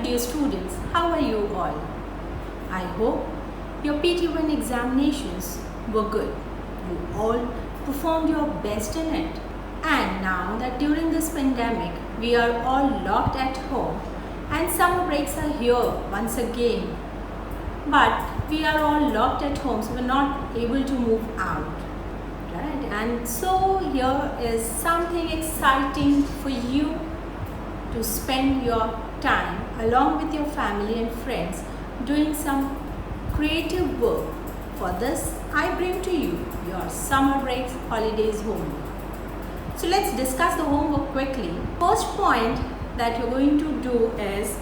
dear students, how are you all? I hope your PT1 examinations were good. You all performed your best in it. And now that during this pandemic, we are all locked at home and summer breaks are here once again. But we are all locked at home, so we're not able to move out. Right? And so here is something exciting for you to spend your time along with your family and friends doing some creative work. For this, I bring to you your summer breaks holidays homework. So let's discuss the homework quickly. First point that you're going to do is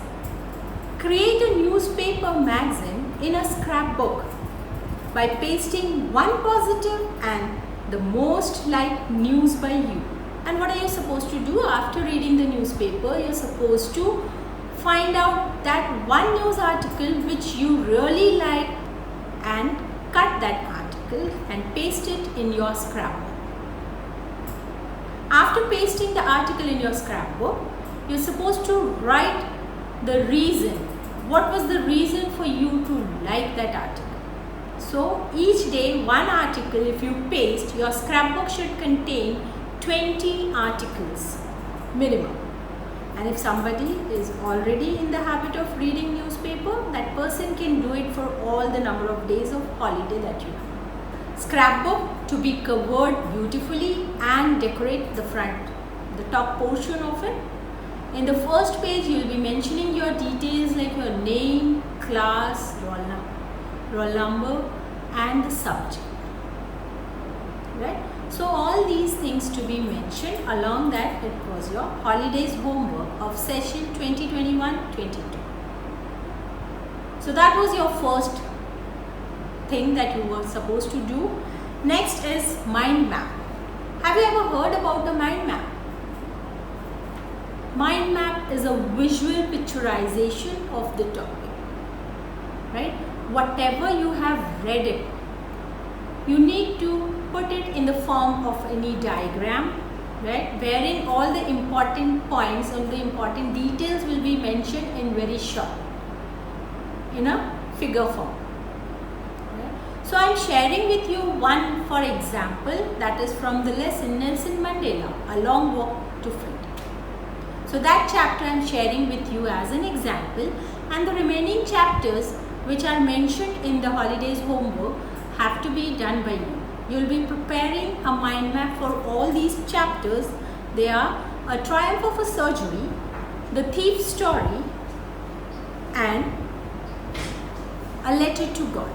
create a newspaper magazine in a scrapbook by pasting one positive and the most liked news by you. And what are you supposed to do after reading the newspaper? You're supposed to find out that one news article which you really like and cut that article and paste it in your scrapbook. After pasting the article in your scrapbook, you're supposed to write the reason. What was the reason for you to like that article? So each day one article, if you paste, your scrapbook should contain 20 articles minimum. And if somebody is already in the habit of reading newspaper, that person can do it for all the number of days of holiday that you have. Scrapbook to be covered beautifully and decorate the front, the top portion of it. In the first page, you will be mentioning your details like your name, class, roll number and the subject. Right? So all these things to be mentioned. Along that, it was your holidays homework of session 2021-22. So that was your first thing that you were supposed to do. Next is mind map. Have you ever heard about the mind map? Mind map is a visual picturization of the topic. Right? Whatever you have read it, you need to put it in the form of any diagram, right? Wherein all the important points and the important details will be mentioned in very short, in a figure form. Right? So I am sharing with you one for example, that is from the lesson Nelson Mandela, A Long Walk to Freedom. So that chapter I am sharing with you as an example, and the remaining chapters which are mentioned in the holidays homework have to be done by you. You will be preparing a mind map for all these chapters. They are A Triumph of a Surgery, The Thief's Story and A Letter to God.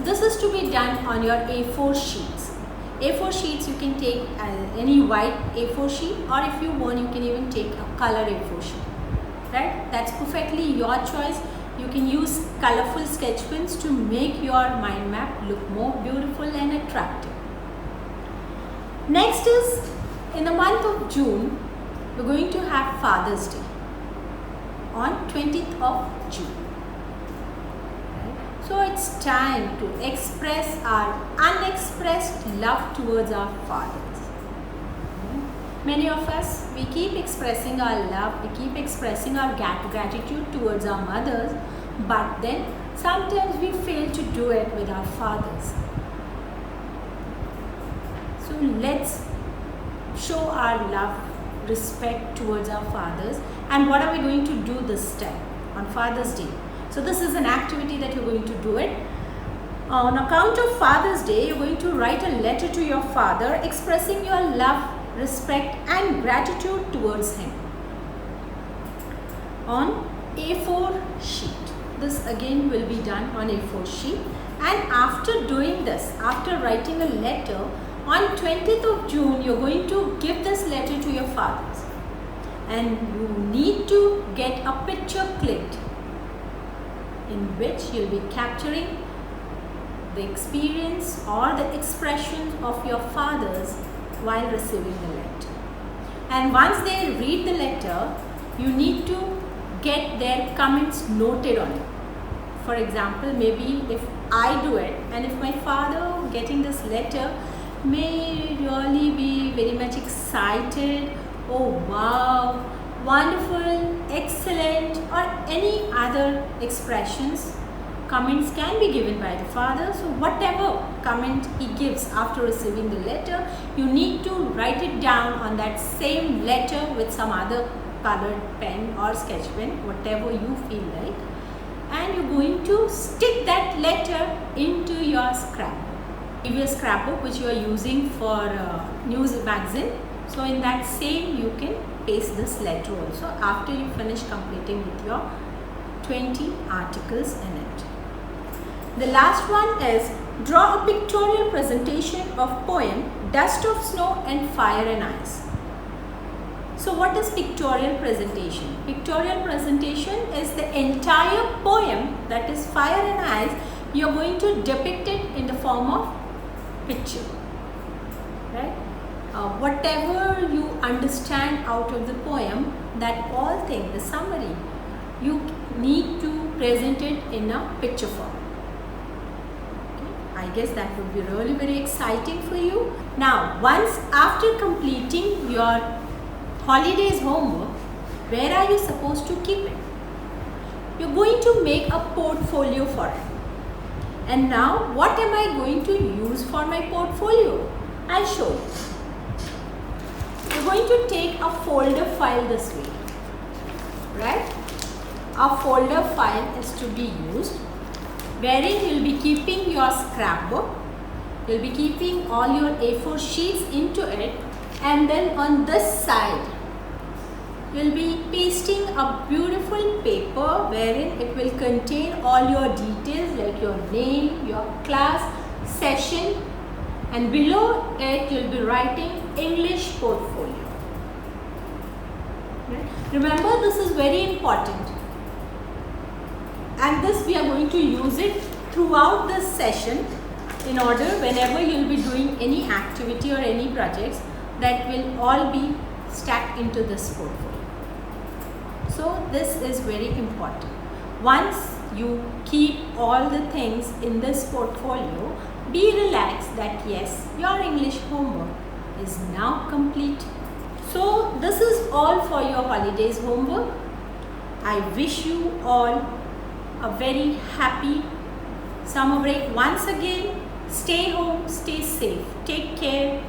This is to be done on your A4 sheets. A4 sheets you can take any white A4 sheet, or if you want you can even take a color A4 sheet. Right? That's perfectly your choice. You can use colorful sketch pens to make your mind map look more beautiful and attractive. Next is, in the month of June, we're going to have Father's Day on 20th of June. Right? So it's time to express our unexpressed love towards our fathers. Many of us, we keep expressing our love, we keep expressing our gratitude towards our mothers, but then sometimes we fail to do it with our fathers. So let's show our love, respect towards our fathers. And what are we going to do this time on Father's Day? So this is an activity that you're going to do it. On account of Father's Day, you're going to write a letter to your father expressing your love, respect and gratitude towards him on A4 sheet. This again will be done on A4 sheet, and after doing this, after writing a letter on 20th of June, you're going to give this letter to your fathers, and you need to get a picture clicked in which you'll be capturing the experience or the expressions of your fathers while receiving the letter. And once they read the letter, you need to get their comments noted on it. For example, maybe if I do it and if my father getting this letter may really be very much excited, oh wow, wonderful, excellent or any other expressions. Comments can be given by the father. So whatever comment he gives after receiving the letter, you need to write it down on that same letter with some other colored pen or sketch pen, whatever you feel like. And you're going to stick that letter into your scrapbook. Give your scrapbook which you are using for news magazine. So in that same you can paste this letter also after you finish completing with your 20 articles in it. The last one is draw a pictorial presentation of poem Dust of Snow and Fire and Ice. So what is pictorial presentation? Pictorial presentation is the entire poem, that is Fire and Ice. You are going to depict it in the form of picture, right? Whatever you understand out of the poem, that all thing, the summary, you need to present it in a picture form. I guess that would be really very exciting for you. Now, once after completing your holidays homework, where are you supposed to keep it? You're going to make a portfolio for it. And now, what am I going to use for my portfolio? I'll show you. You're going to take a folder file this way, right? A folder file is to be used, wherein you'll be keeping your scrapbook, you'll be keeping all your A4 sheets into it, and then on this side you'll be pasting a beautiful paper wherein it will contain all your details like your name, your class, session, and below it you'll be writing English portfolio. Remember, this is very important. And this we are going to use it throughout this session in order whenever you will be doing any activity or any projects, that will all be stacked into this portfolio. So this is very important. Once you keep all the things in this portfolio, be relaxed that yes, your English homework is now complete. So this is all for your holidays homework. I wish you all a very happy summer break. Once again, stay home, stay safe, take care.